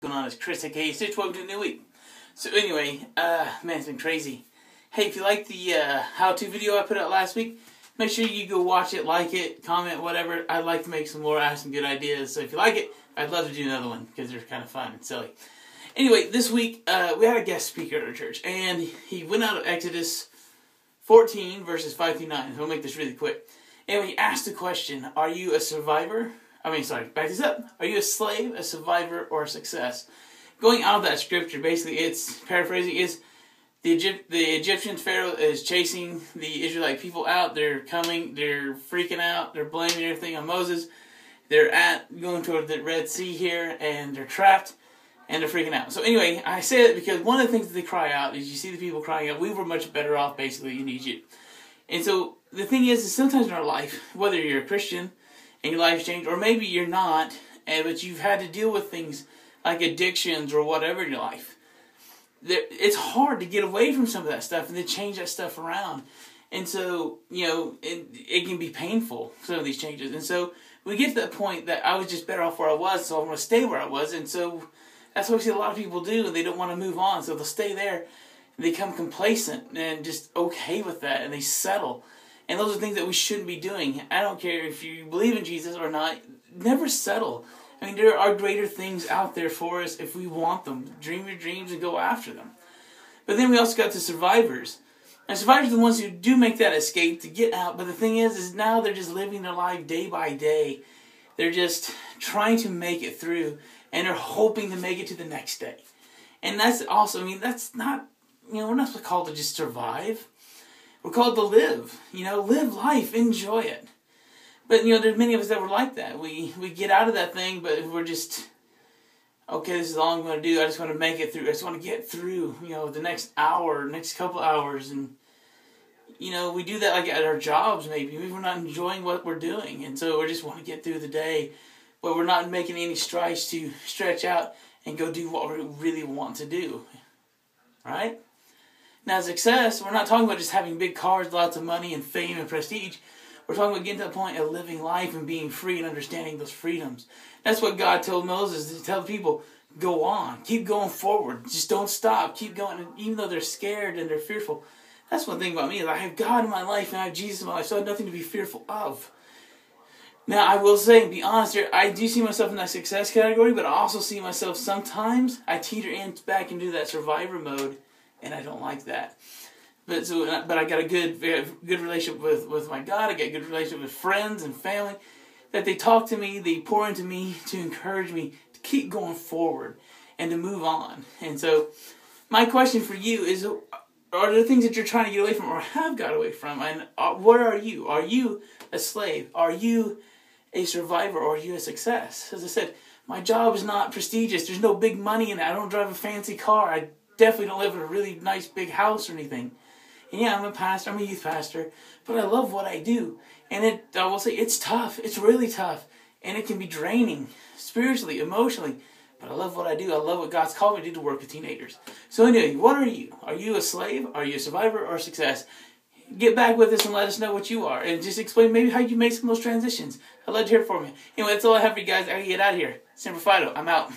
Going on is Chris, aka Stitch. Welcome to a new week. So anyway, man, it's been crazy. Hey, if you like the how-to video I put out last week, make sure you go watch it, like it, comment, whatever. I'd like to make some more. I have some good ideas. So if you like it, I'd love to do another one because they're kind of fun and silly. Anyway, this week we had a guest speaker at our church, and he went out of Exodus 14 verses 5 through 9. So I'll make this really quick. And he asked the question, are you a survivor? Back this up. Are you a slave, a survivor, or a success? Going out of that scripture, basically, it's paraphrasing, is the Egyptian Pharaoh is chasing the Israelite people out. They're coming, they're freaking out, they're blaming everything on Moses. They're going toward the Red Sea here, and they're trapped, and they're freaking out. So anyway, I say that because one of the things that they cry out is you see the people crying out, we were much better off, basically, in Egypt. And so the thing is sometimes in our life, whether you're a Christian, and your life's changed, or maybe you're not, but you've had to deal with things like addictions or whatever in your life. It's hard to get away from some of that stuff and then change that stuff around. And so, it can be painful, some of these changes. And so we get to that point that I was just better off where I was, so I want to stay where I was. And so that's what we see a lot of people do, and they don't want to move on. So they'll stay there, and they become complacent and just okay with that, and they settle. And those are things that we shouldn't be doing. I don't care if you believe in Jesus or not. Never settle. I mean, there are greater things out there for us if we want them. Dream your dreams and go after them. But then we also got the survivors. And survivors are the ones who do make that escape to get out. But the thing is now they're just living their life day by day. They're just trying to make it through. And they're hoping to make it to the next day. And that's also, that's not, we're not called to just survive. We're called to live, live life, enjoy it. But, there's many of us that were like that. We get out of that thing, but we're just, okay, this is all I'm going to do. I just want to make it through. I just want to get through, the next hour, next couple hours. And, we do that like at our jobs maybe. We're not enjoying what we're doing. And so we just want to get through the day. But we're not making any strides to stretch out and go do what we really want to do. Right? Now, success, we're not talking about just having big cars, lots of money, and fame and prestige. We're talking about getting to the point of living life and being free and understanding those freedoms. That's what God told Moses to tell people, go on, keep going forward, just don't stop, keep going. And even though they're scared and they're fearful, that's one thing about me, is I have God in my life and I have Jesus in my life, so I have nothing to be fearful of. Now, I will say, and be honest here, I do see myself in that success category, but I also see myself sometimes, I teeter back into that survivor mode, and I don't like that. But I got a good relationship with my God. I got a good relationship with friends and family. That they talk to me, they pour into me to encourage me to keep going forward and to move on. And so, my question for you is, are there things that you're trying to get away from or have got away from? And where are you? Are you a slave? Are you a survivor? Or are you a success? As I said, my job is not prestigious. There's no big money in it. I don't drive a fancy car. I definitely don't live in a really nice big house or anything. And yeah, I'm a pastor, I'm a youth pastor, but I love what I do. And I will say, it's tough. It's really tough. And it can be draining, spiritually, emotionally. But I love what I do. I love what God's called me to do, to work with teenagers. So anyway, what are you? Are you a slave? Are you a survivor or a success? Get back with us and let us know what you are. And just explain maybe how you made some of those transitions. I'd love to hear from you. Anyway, that's all I have for you guys. I gotta get out of here. Semper Fido. I'm out.